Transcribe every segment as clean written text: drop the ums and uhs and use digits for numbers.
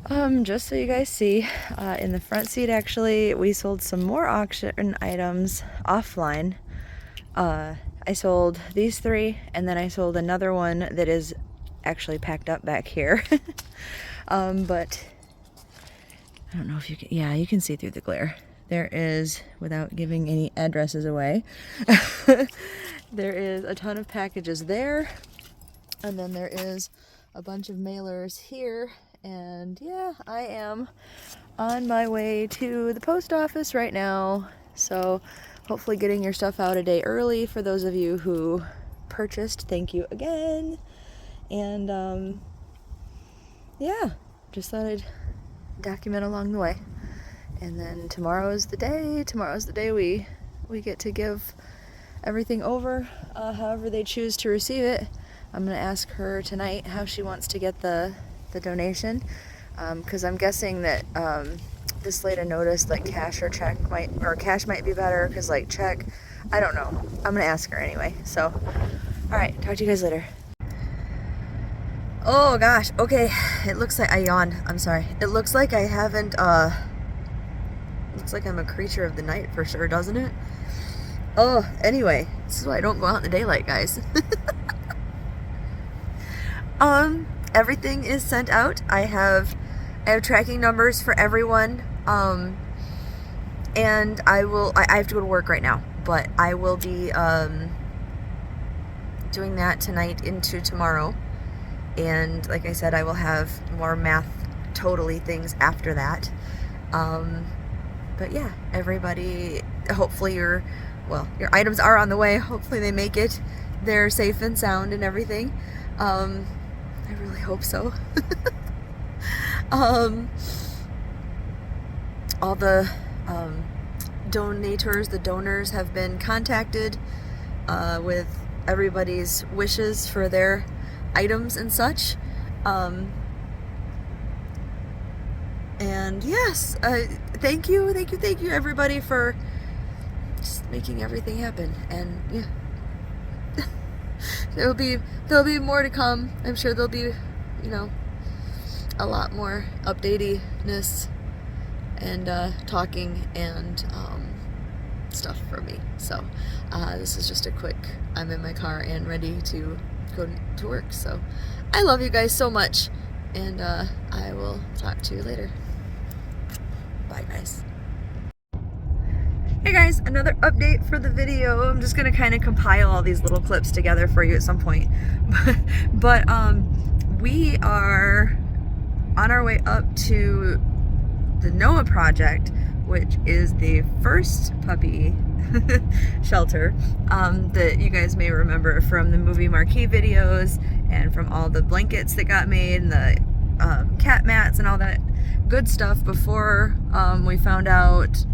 Just so you guys see, in the front seat actually, we sold some more auction items offline. I sold these 3, and then I sold another one that is actually packed up back here. But I don't know if you can, yeah, you can see through the glare. There is, without giving any addresses away, there is a ton of packages there, and then there is a bunch of mailers here. And yeah, I am on my way to the post office right now, so hopefully getting your stuff out a day early for those of you who purchased. Thank you again. And yeah, just thought I'd document along the way. And then tomorrow's the day we get to give everything over, however they choose to receive it. I'm gonna ask her tonight how she wants to get the donation, because I'm guessing that this lady noticed like cash or check cash might be better, because like check, I don't know. I'm gonna ask her anyway. So, all right, talk to you guys later. Oh gosh, okay. It looks like I yawned. I'm sorry. It looks like I haven't. Looks like I'm a creature of the night for sure, doesn't it? Oh, anyway, this is why I don't go out in the daylight, guys. Everything is sent out. I have tracking numbers for everyone. And I have to go to work right now, but I will be doing that tonight into tomorrow. And like I said, I will have more math totally things after that. But yeah, everybody, hopefully your items are on the way. Hopefully they make it. They're safe and sound and everything. I really hope so. All the donors have been contacted with everybody's wishes for their items and such. And yes, thank you everybody for just making everything happen. And yeah, there'll be more to come. I'm sure there'll be, a lot more updatiness and talking and stuff from me. So this is just a quick, I'm in my car and ready to go to work. So I love you guys so much, and I will talk to you later. Bye guys. Hey guys, another update for the video. I'm just gonna kind of compile all these little clips together for you at some point. But we are on our way up to the Noah project, which is the first puppy shelter that you guys may remember from the movie marquee videos and from all the blankets that got made and the cat mats and all that good stuff before we found out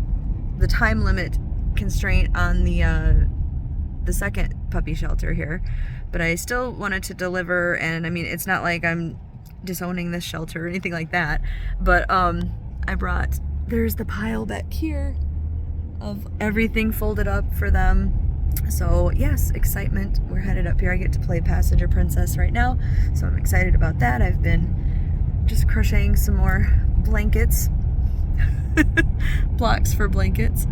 the time limit constraint on the second puppy shelter here. But I still wanted to deliver, and I mean, it's not like I'm disowning this shelter or anything like that, but I brought, there's the pile back here of everything folded up for them. So yes, excitement. We're headed up here. I get to play Passenger Princess right now, so I'm excited about that. I've been just crocheting some more blankets, blocks for blankets.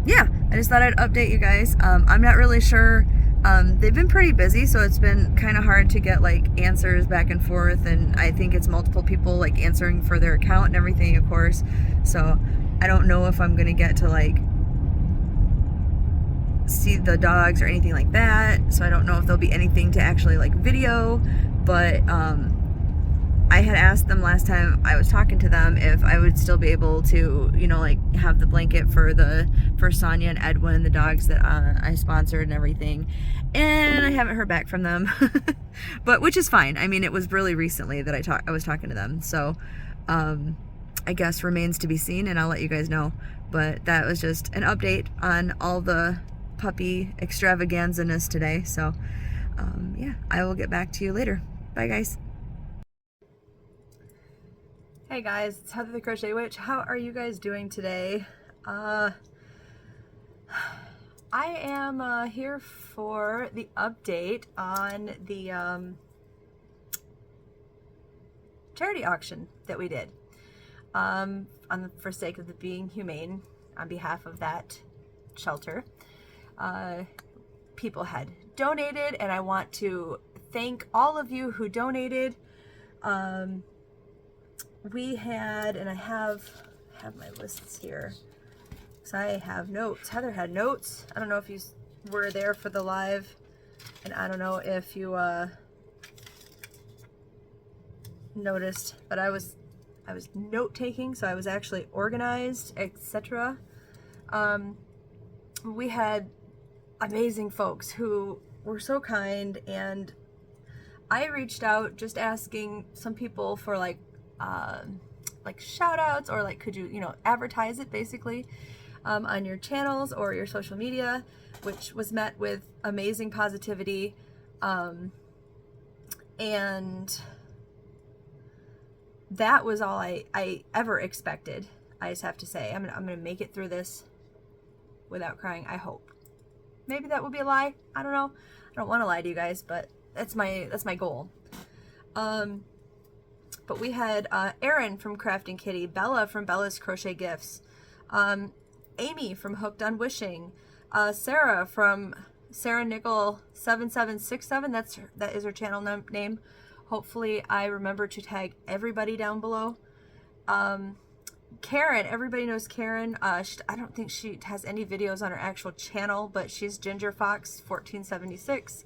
Yeah, I just thought I'd update you guys. I'm not really sure. They've been pretty busy, so it's been kind of hard to get like answers back and forth, and I think it's multiple people like answering for their account and everything, of course. So I don't know if I'm gonna get to like see the dogs or anything like that. So I don't know if there'll be anything to actually like video, but I had asked them last time I was talking to them if I would still be able to, like have the blanket for Sonia and Edwin, the dogs that I sponsored and everything. And I haven't heard back from them, but which is fine. I mean, it was really recently that I was talking to them, so I guess remains to be seen, and I'll let you guys know. But that was just an update on all the puppy extravaganza-ness today. So yeah, I will get back to you later. Bye guys. Hey guys, it's Heather the Crochet Witch. How are you guys doing today? I am here for the update on the charity auction that we did, for sake of the being humane on behalf of that shelter. People had donated, and I want to thank all of you who donated. We had, and I have my lists here, because I have notes. Heather had notes. I don't know if you were there for the live, and I don't know if you noticed, but I was note taking, so I was actually organized, etc. We had amazing folks who were so kind, and I reached out just asking some people for like shout outs, or like, could you advertise it basically on your channels or your social media, which was met with amazing positivity. And that was all I ever expected. I just have to say, I'm gonna make it through this without crying, I hope. Maybe that would be a lie. I don't know. I don't want to lie to you guys, but that's my goal. But we had Erin from Crafting Kitty, Bella from Bella's Crochet Gifts, Amy from Hooked on Wishing, Sarah from Sarah Nickel 7767. That is her channel name. Hopefully I remember to tag everybody down below. Karen, everybody knows Karen. I don't think she has any videos on her actual channel, but she's Ginger Fox 1476.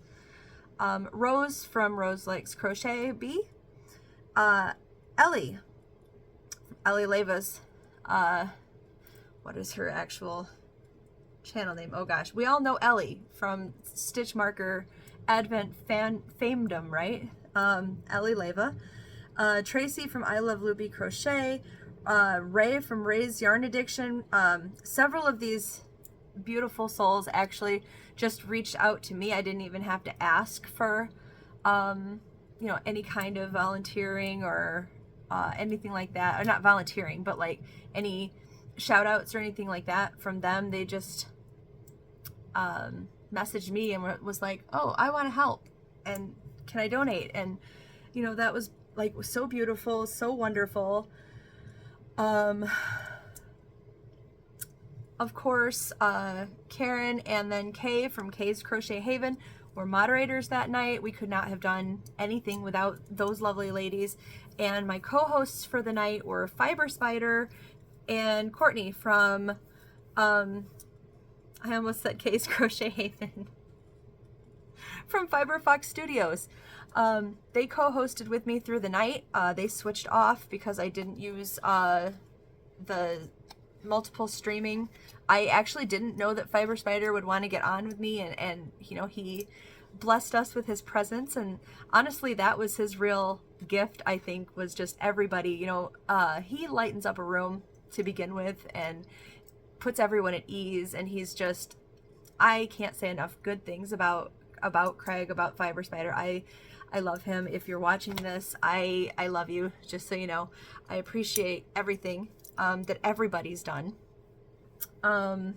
Rose from Rose Likes Crochet Bee. Ellie Levas. What is her actual channel name? Oh gosh, we all know Ellie from Stitch Marker Advent Famedom, right? Ellie Leva. Tracy from I Love Luby Crochet. Ray from Ray's Yarn Addiction. Several of these beautiful souls actually just reached out to me. I didn't even have to ask for any kind of volunteering or anything like that. Or not volunteering, but like any shout outs or anything like that from them. They just messaged me and was like, oh, I want to help, and can I donate? And that was like so beautiful, so wonderful. Of course, Karen and then Kay from Kay's Crochet Haven were moderators that night. We could not have done anything without those lovely ladies. And my co-hosts for the night were Fiber Spider and Courtney from, I almost said Kay's Crochet Haven, from Fiber Fox Studios. They co-hosted with me through the night. They switched off because I didn't use the multiple streaming. I actually didn't know that Fiber Spider would want to get on with me, and he blessed us with his presence, and honestly that was his real gift, I think, was just everybody. He lightens up a room to begin with and puts everyone at ease, and he's just, I can't say enough good things about Craig, about Fiber Spider. I love him. If you're watching this, I love you, just so you know. I appreciate everything that everybody's done. And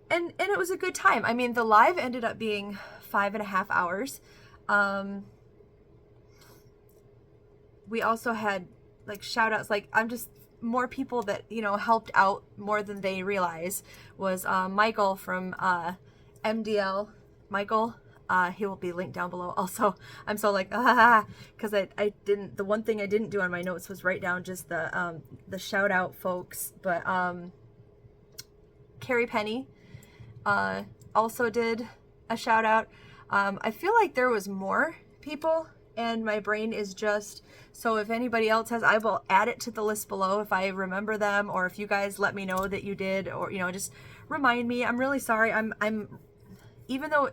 it was a good time. I mean, the live ended up being 5.5 hours. We also had like shout outs, like more people that, helped out more than they realize, was Michael from MDL. Michael, he will be linked down below. Also, I'm so like, because I didn't, the one thing I didn't do on my notes was write down just the shout out folks. But Carrie Penny also did a shout out. I feel like there was more people, and my brain is just, so if anybody else has, I will add it to the list below if I remember them, or if you guys let me know that you did, or just remind me. I'm really sorry. I'm even though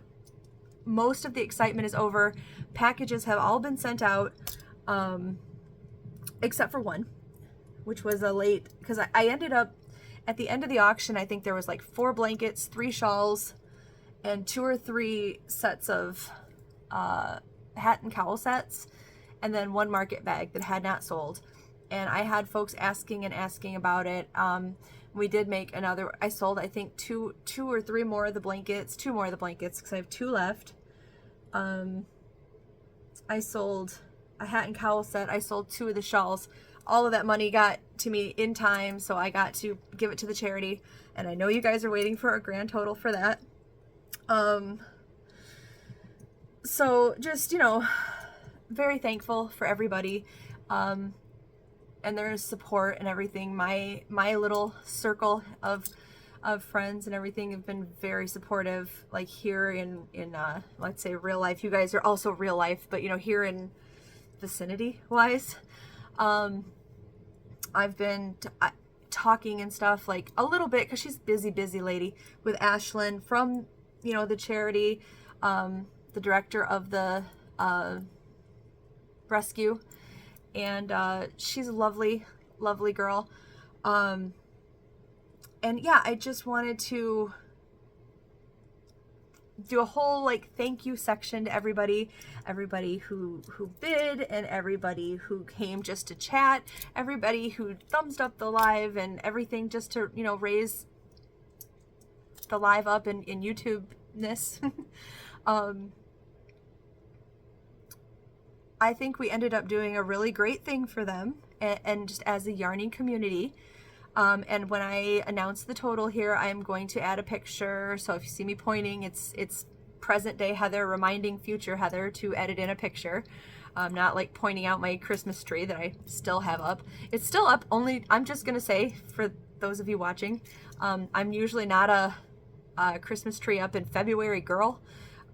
most of the excitement is over, packages have all been sent out, except for one, which was a late, because I ended up at the end of the auction, I think there was like 4 blankets, 3 shawls, and 2 or 3 sets of hat and cowl sets, and then 1 market bag that had not sold. And I had folks asking about it. We did make another, I sold I think two or 3 more of the blankets, 2 more of the blankets, because I have 2 left. I sold a hat and cowl set. I sold 2 of the shawls. All of that money got to me in time, so I got to give it to the charity. And I know you guys are waiting for a grand total for that. So just, you know, very thankful for everybody. And their support and everything. My little circle of friends and everything have been very supportive, like here in let's say real life. You guys are also real life, but you know, here in vicinity wise, I've been talking and stuff like a little bit, because she's busy lady, with Ashlyn from, you know, the charity, the director of the rescue, and she's a lovely girl. And yeah, I just wanted to do a whole like thank you section to everybody who bid, and everybody who came just to chat, everybody who thumbs up the live and everything, just to, you know, raise the live up in YouTube-ness. I think we ended up doing a really great thing for them, and just as a yarning community. And when I announce the total here, I'm going to add a picture. So if you see me pointing, it's present day Heather reminding future Heather to edit in a picture. Not like pointing out my Christmas tree that I still have up. It's still up, only I'm just going to say, for those of you watching, I'm usually not a Christmas tree up in February girl.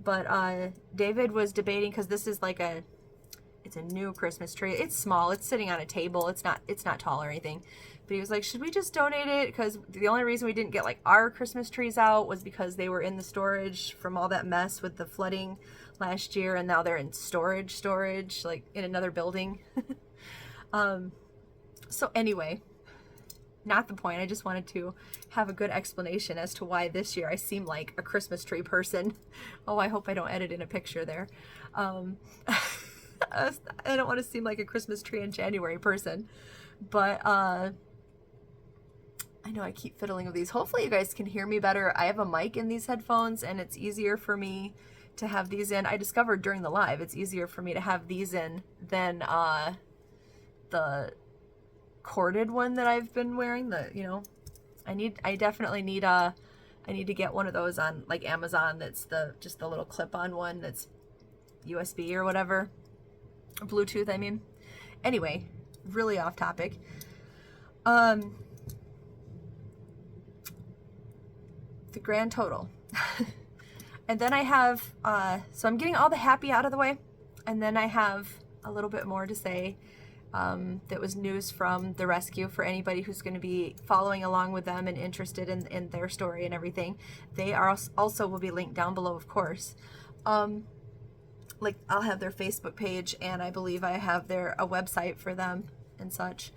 But David was debating, because this is like it's a new Christmas tree. It's small. It's sitting on a table. It's not tall or anything. But he was like, should we just donate it? Because the only reason we didn't get like our Christmas trees out was because they were in the storage from all that mess with the flooding last year, and now they're in storage, like in another building. So anyway, not the point. I just wanted to have a good explanation as to why this year I seem like a Christmas tree person. Oh, I hope I don't edit in a picture there. I don't want to seem like a Christmas tree in January person, but I know I keep fiddling with these. Hopefully you guys can hear me better. I have a mic in these headphones, and it's easier for me to have these in. I discovered during the live it's easier for me to have these in than the corded one that I've been wearing. I definitely need I need to get one of those on like Amazon, that's just the little clip-on one that's USB or whatever. Bluetooth, I mean. Anyway, really off topic. The grand total. And then I have, so I'm getting all the happy out of the way, and then I have a little bit more to say. That was news from the rescue for anybody who's going to be following along with them and interested in their story and everything. They are also will be linked down below, of course. Like I'll have their Facebook page, and I believe I have a website for them and such.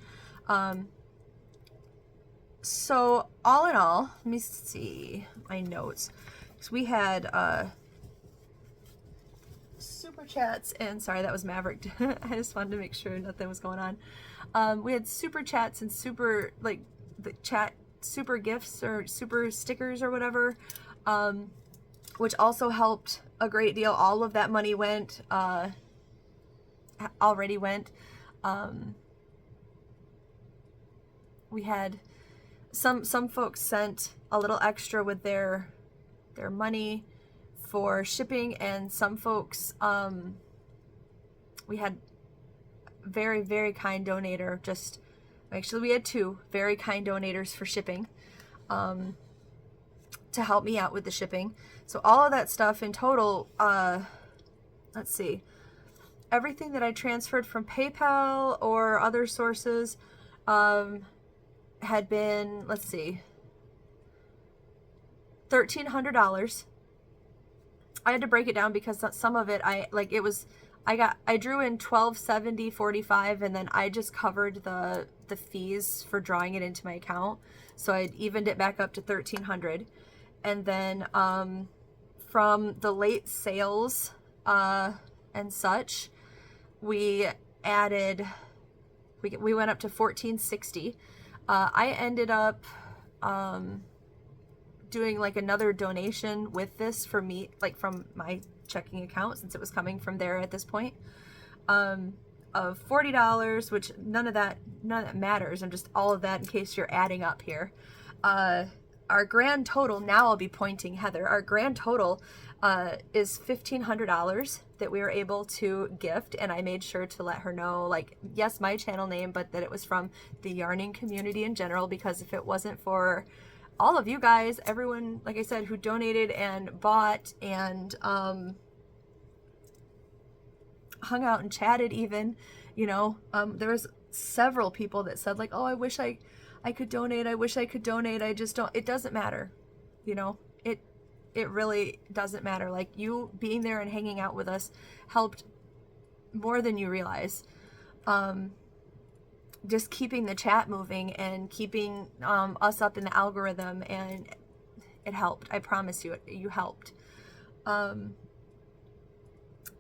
So all in all, let me see my notes. So we had super chats, and sorry, that was Maverick. I just wanted to make sure nothing was going on. We had super chats and super, like, the chat super gifts or super stickers or whatever, which also helped a great deal. All of that money went, already went. We had some folks sent a little extra with their money for shipping, and some folks, we had very, very kind donator, actually we had 2 very kind donators for shipping, to help me out with the shipping. So all of that stuff in total, let's see, everything that I transferred from PayPal or other sources, had been, let's see, $1,300. I had to break it down because some of it, I drew in $1,270.45, and then I just covered the fees for drawing it into my account. So I evened it back up to $1,300. And then, from the late sales, and such, we added, we went up to $1,460. I ended up, doing like another donation with this for me, like from my checking account, since it was coming from there at this point. of $40, which none of that matters. I'm just all of that in case you're adding up here. Our grand total, now I'll be pointing Heather, our grand total is $1,500 that we were able to gift, and I made sure to let her know, like, yes, my channel name, but that it was from the yarning community in general, because if it wasn't for all of you guys, everyone, like I said, who donated and bought and hung out and chatted even, you know, there was several people that said like, oh, I wish I could donate. I wish I could donate. I just don't, it doesn't matter. You know, it really doesn't matter. Like, you being there and hanging out with us helped more than you realize. Just keeping the chat moving and keeping us up in the algorithm, and it helped. I promise you, you helped.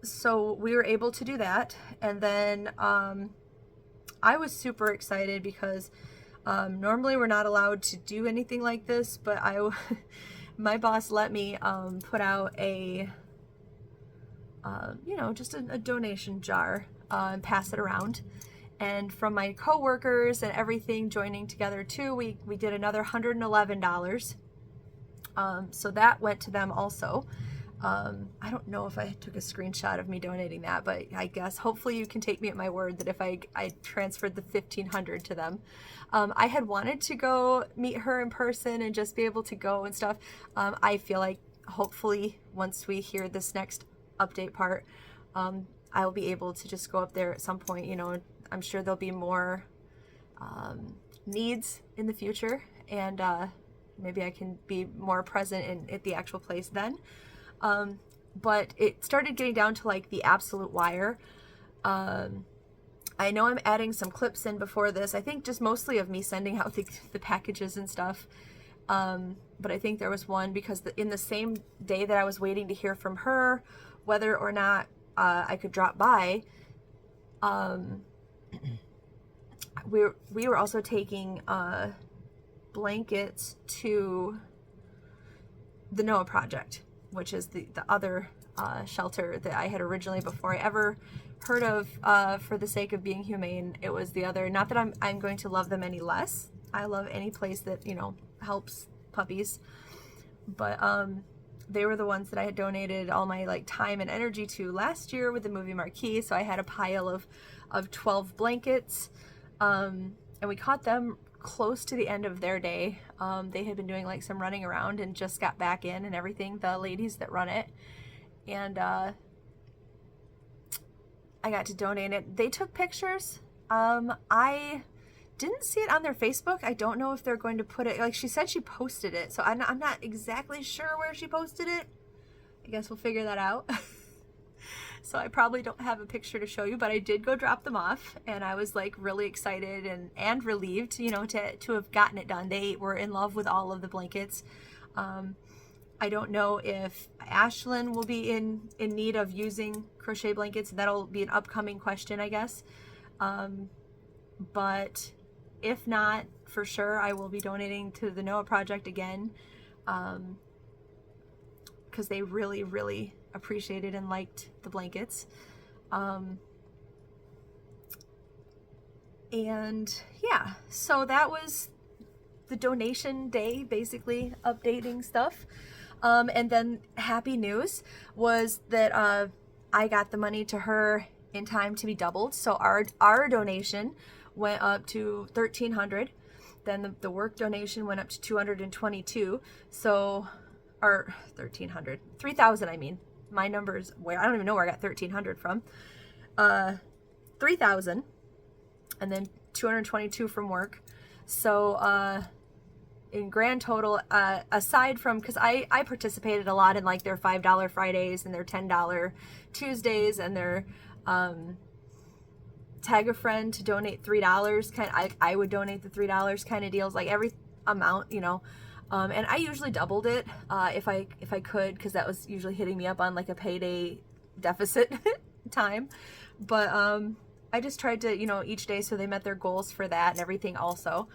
So we were able to do that, and then I was super excited because normally we're not allowed to do anything like this, but my boss let me put out a you know, just a donation jar and pass it around. And from my coworkers and everything joining together too, we did another $111. So that went to them also. I don't know if I took a screenshot of me donating that, but I guess hopefully you can take me at my word that if I transferred the $1,500 to them. I had wanted to go meet her in person and just be able to go and stuff. I feel like hopefully once we hear this next update part, I'll be able to just go up there at some point. You know, I'm sure there'll be more needs in the future, and maybe I can be more present at the actual place then. But it started getting down to like the absolute wire. I know I'm adding some clips in before this, I think just mostly of me sending out the packages and stuff. But I think there was one because in the same day that I was waiting to hear from her whether or not I could drop by, we were also taking blankets to the Noah Project, which is the other shelter that I had originally, before I ever heard of For the Sake of Being Humane. It was the other, not that I'm going to love them any less. I love any place that, you know, helps puppies, but they were the ones that I had donated all my like time and energy to last year with the movie marquee. So I had a pile of 12 blankets, and we caught them close to the end of their day. They had been doing like some running around and just got back in and everything, the ladies that run it, and I got to donate it. They took pictures. I didn't see it on their Facebook. I don't know if they're going to put it, like she said she posted it, so I'm not exactly sure where she posted it. I guess we'll figure that out. So I probably don't have a picture to show you, but I did go drop them off, and I was like really excited and relieved, you know, to have gotten it done. They were in love with all of the blankets. I don't know if Ashlyn will be in need of using crochet blankets. That'll be an upcoming question, I guess. But if not, for sure, I will be donating to the Noah Project again, because they really, really appreciated and liked the blankets. And yeah, so that was the donation day, basically updating stuff. And then happy news was that I got the money to her in time to be doubled. So our donation went up to $1,300. Then the work donation went up to $222. So, or $1,300, $3,000. I mean, my numbers, where I don't even know where I got $1,300 from. $3,000, and then $222 from work. So in grand total, aside from, because I participated a lot in like their $5 Fridays and their $10 Tuesdays and their tag a friend to donate $3 I would donate the $3 kind of deals, like every amount, you know. And I usually doubled it if I could, because that was usually hitting me up on like a payday deficit time. But I just tried to, you know, each day, so they met their goals for that and everything also.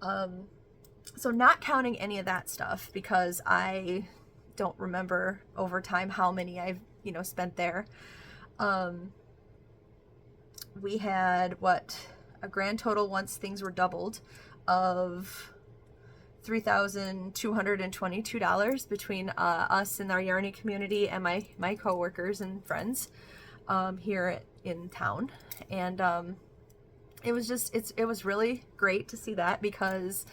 So not counting any of that stuff, because I don't remember over time how many I've, you know, spent there. we had what, a grand total once things were doubled of $3,222 between us and our yarny community and my coworkers and friends here in town. And it was really great to see that, because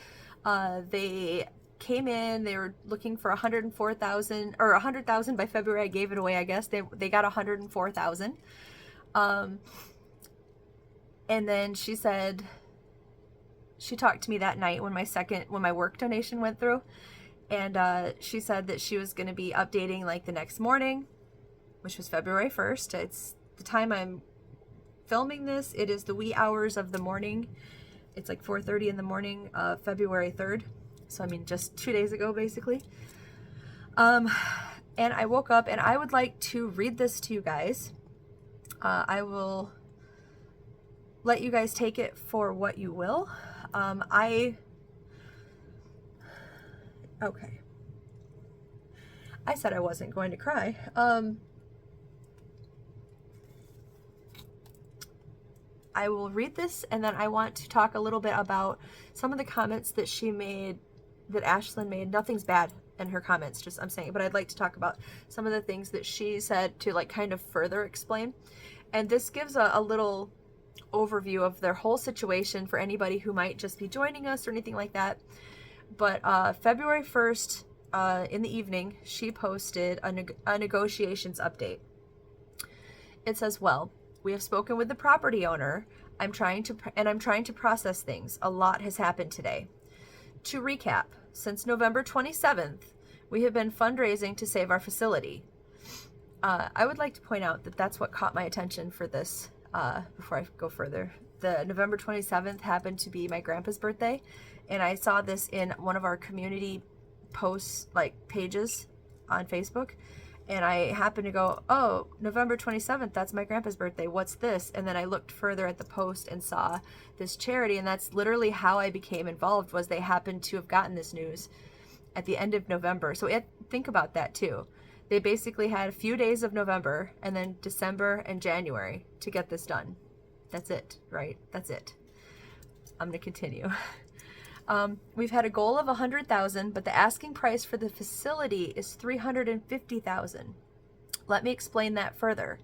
they came in, they were looking for 104,000 or 100,000 by February. I gave it away, I guess. They got 104,000. And then she said, she talked to me that night when my work donation went through, and she said that she was going to be updating like the next morning, which was February 1st. It's the time I'm filming this. It is the wee hours of the morning. It's like 4:30 in the morning of February 3rd. So I mean, just 2 days ago, basically. And I woke up, and I would like to read this to you guys. I will let you guys take it for what you will. Okay. I said I wasn't going to cry. I will read this, and then I want to talk a little bit about some of the comments that she made, that Ashlyn made. Nothing's bad in her comments, just I'm saying, but I'd like to talk about some of the things that she said to like kind of further explain. And this gives a little overview of their whole situation for anybody who might just be joining us or anything like that. But February 1st in the evening, she posted a negotiations update. It says, well, we have spoken with the property owner. I'm trying to process things. A lot has happened today. To recap, since November 27th, we have been fundraising to save our facility. I would like to point out that that's what caught my attention for this. Before I go further, the November 27th happened to be my grandpa's birthday, and I saw this in one of our community posts, like pages on Facebook, and I happened to go, oh, November 27th, that's my grandpa's birthday, what's this? And then I looked further at the post and saw this charity, and that's literally how I became involved, was they happened to have gotten this news at the end of November. So think about that too. They basically had a few days of November and then December and January to get this done. That's it, right? That's it. I'm going to continue. We've had a goal of 100,000, but the asking price for the facility is 350,000. Let me explain that further.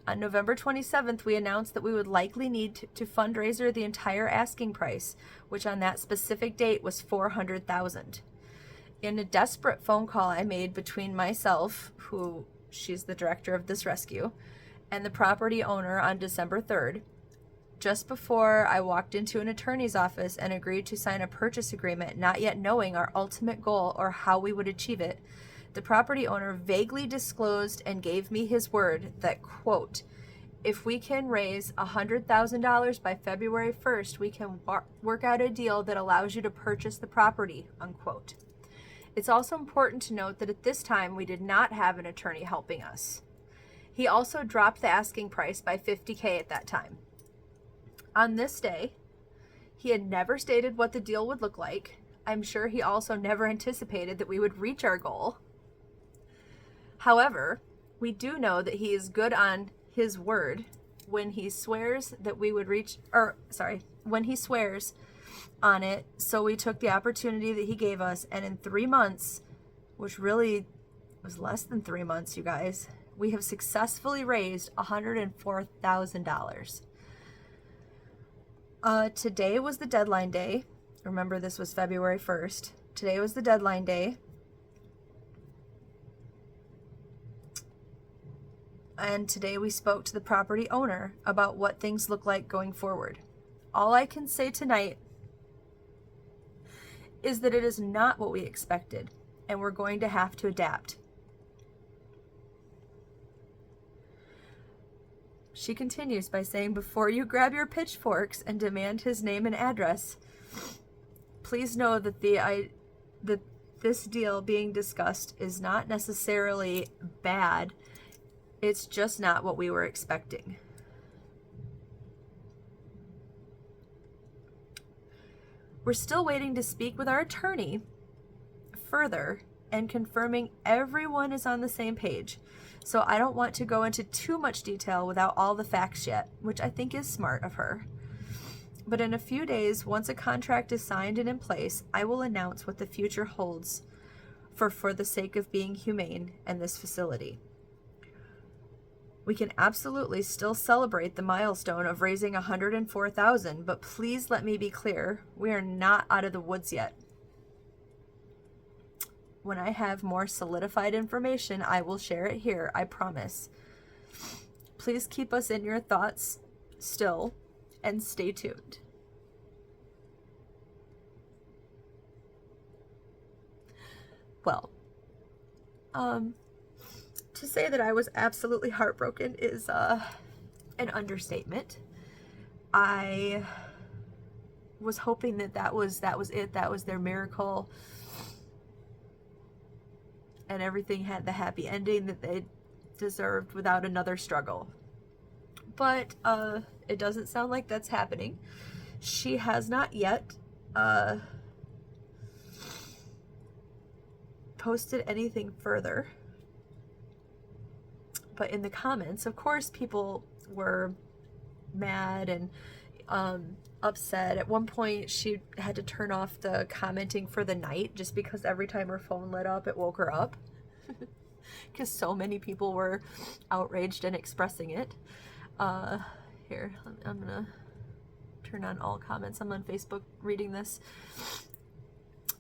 On November 27th, we announced that we would likely need to fundraiser the entire asking price, which on that specific date was 400,000. In a desperate phone call I made between myself, who she's the director of this rescue, and the property owner on December 3rd, just before I walked into an attorney's office and agreed to sign a purchase agreement, not yet knowing our ultimate goal or how we would achieve it, the property owner vaguely disclosed and gave me his word that, quote, if we can raise $100,000 by February 1st, we can work out a deal that allows you to purchase the property, unquote. It's also important to note that at this time, we did not have an attorney helping us. He also dropped the asking price by $50,000 at that time. On this day, he had never stated what the deal would look like. I'm sure he also never anticipated that we would reach our goal. However, we do know that he is good on his word when he swears that we would when he swears on it. So we took the opportunity that he gave us, and in 3 months, which really was less than 3 months, you guys, we have successfully raised $104,000. Today was the deadline day. Remember, this was February 1st. Today was the deadline day. And today we spoke to the property owner about what things look like going forward. All I can say tonight is that it is not what we expected, and we're going to have to adapt. She continues by saying, before you grab your pitchforks and demand his name and address, please know that that this deal being discussed is not necessarily bad. It's just not what we were expecting. We're still waiting to speak with our attorney further and confirming everyone is on the same page. So I don't want to go into too much detail without all the facts yet, which I think is smart of her. But in a few days, once a contract is signed and in place, I will announce what the future holds for the sake of being humane and this facility. We can absolutely still celebrate the milestone of raising $104,000, but please let me be clear, we are not out of the woods yet. When I have more solidified information, I will share it here, I promise. Please keep us in your thoughts still, and stay tuned. Well, to say that I was absolutely heartbroken is an understatement. I was hoping that was it, that was their miracle, and everything had the happy ending that they deserved without another struggle. But it doesn't sound like that's happening. She has not yet posted anything further. But in the comments, of course, people were mad and upset. At one point, she had to turn off the commenting for the night just because every time her phone lit up, it woke her up. Because so many people were outraged and expressing it. Here, I'm gonna turn on all comments. I'm on Facebook reading this.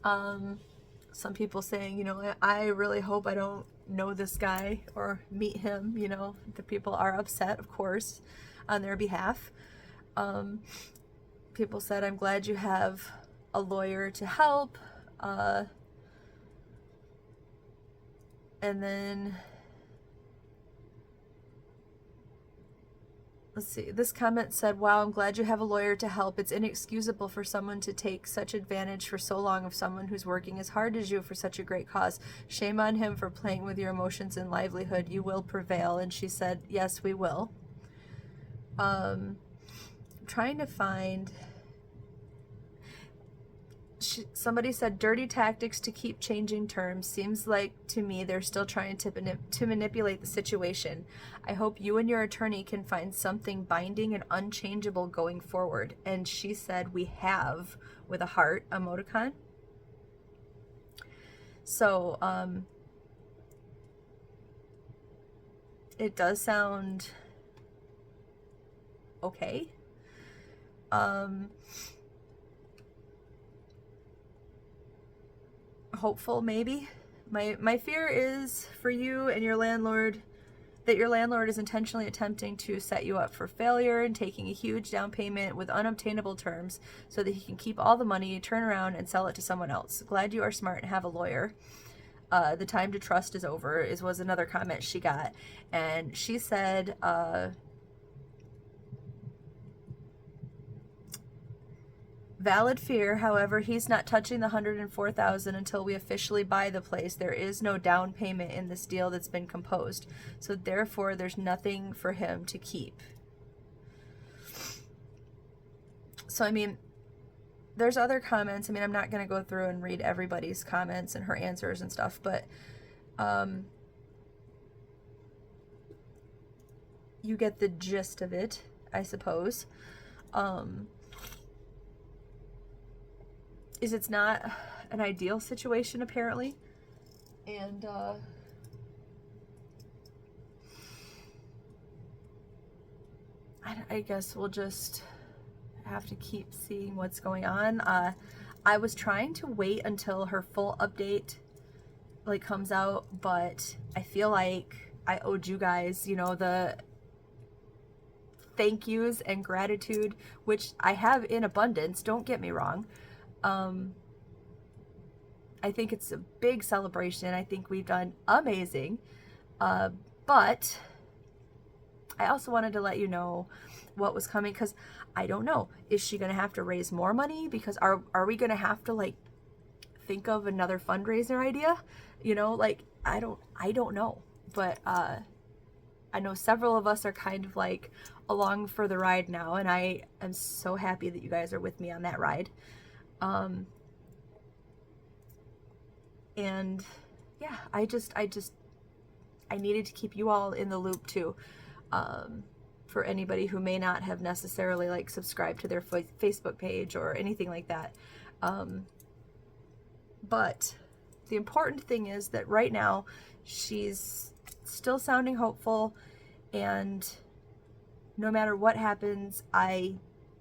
Some people saying, you know, I really hope I don't know this guy or meet him. You know, the people are upset, of course, on their behalf. People said, I'm glad you have a lawyer to help. And then, let's see, this comment said, wow, I'm glad you have a lawyer to help. It's inexcusable for someone to take such advantage for so long of someone who's working as hard as you for such a great cause. Shame on him for playing with your emotions and livelihood. You will prevail. And she said, yes, we will. I'm trying to find... Somebody said, dirty tactics to keep changing terms. Seems like to me they're still trying to manipulate the situation. I hope you and your attorney can find something binding and unchangeable going forward. And she said, we have, with a heart emoticon. So, it does sound okay. Hopeful, maybe. My fear is for you and your landlord, that your landlord is intentionally attempting to set you up for failure and taking a huge down payment with unobtainable terms so that he can keep all the money, turn around, and sell it to someone else. Glad you are smart and have a lawyer. The time to trust is over, was another comment she got. And she said, valid fear, however, he's not touching the $104,000 until we officially buy the place. There is no down payment in this deal that's been composed. So therefore, there's nothing for him to keep. So, I mean, there's other comments. I mean, I'm not going to go through and read everybody's comments and her answers and stuff, but you get the gist of it, I suppose. It's not an ideal situation, apparently. And, I guess we'll just have to keep seeing what's going on. I was trying to wait until her full update, like, comes out, but I feel like I owed you guys, you know, the thank yous and gratitude, which I have in abundance, don't get me wrong. I think it's a big celebration. I think we've done amazing. But I also wanted to let you know what was coming, because I don't know. Is she going to have to raise more money? Because are we going to have to, like, think of another fundraiser idea? You know, like, I don't know. But I know several of us are kind of, like, along for the ride now, and I am so happy that you guys are with me on that ride. And yeah, I needed to keep you all in the loop too. For anybody who may not have necessarily like subscribed to their Facebook page or anything like that. But the important thing is that right now she's still sounding hopeful, and no matter what happens, I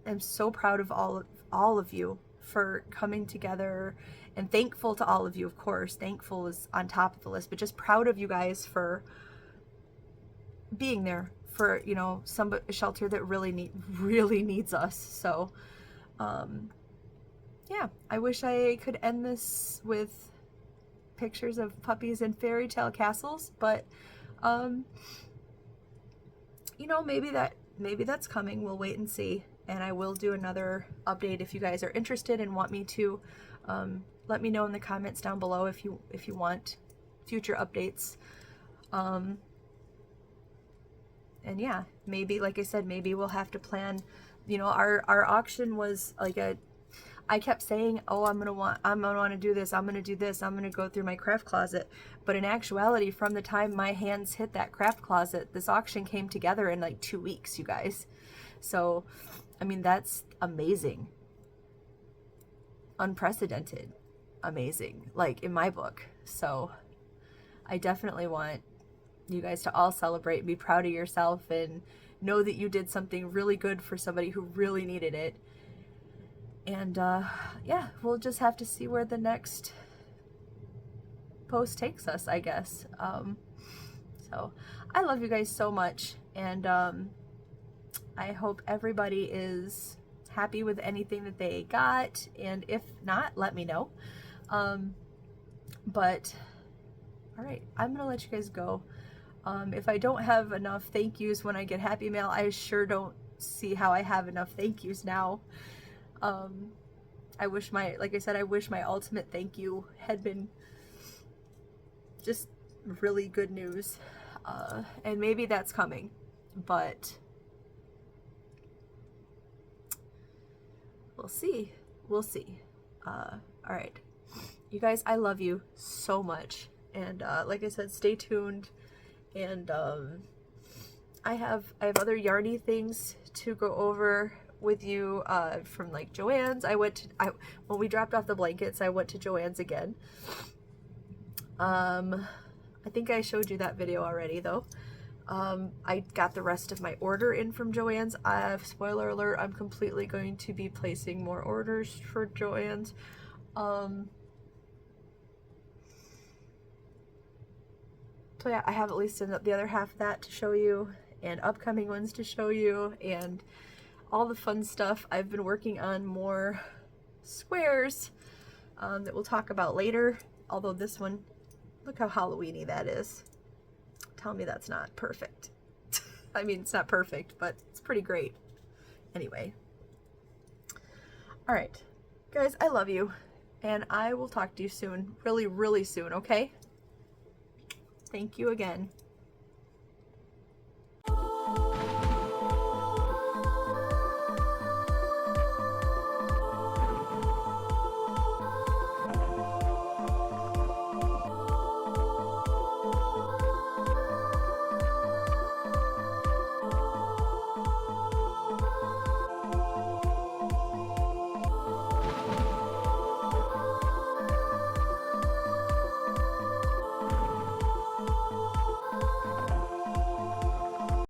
am so proud of all of you for coming together, and thankful to all of you, of course. Thankful is on top of the list, but just proud of you guys for being there for, you know, a shelter that really needs us. So yeah, I wish I could end this with pictures of puppies and fairy tale castles, but you know, maybe that's coming. We'll wait and see, and I will do another update if you guys are interested and want me to. Let me know in the comments down below if you want future updates. And yeah, maybe, like I said, maybe we'll have to plan, you know, our auction was like I kept saying, oh, I'm gonna want to do this, I'm gonna do this, I'm gonna go through my craft closet. But in actuality, from the time my hands hit that craft closet, this auction came together in like 2 weeks, you guys. So, I mean, that's amazing. Unprecedented. Amazing, like in my book. So I definitely want you guys to all celebrate and be proud of yourself and know that you did something really good for somebody who really needed it. And yeah, we'll just have to see where the next post takes us, I guess. So I love you guys so much, and I hope everybody is happy with anything that they got, and if not, let me know. But all right, I'm gonna let you guys go. If I don't have enough thank yous when I get happy mail, I sure don't see how I have enough thank yous now. I wish like I said, I wish my ultimate thank you had been just really good news. And maybe that's coming, but we'll see. We'll see. All right. You guys, I love you so much. And like I said, stay tuned. And I have other yarny things to go over with you from like Joann's. When we dropped off the blankets, I went to Joann's again. I think I showed you that video already though. I got the rest of my order in from Joann's. Spoiler alert, I'm completely going to be placing more orders for Joann's. So yeah, I have at least the other half of that to show you, and upcoming ones to show you, and all the fun stuff. I've been working on more squares that we'll talk about later. Although this one, look how Halloween-y that is. Tell me that's not perfect. I mean, it's not perfect, but it's pretty great. Anyway. All right. Guys, I love you, and I will talk to you soon. Really, really soon, okay? Thank you again.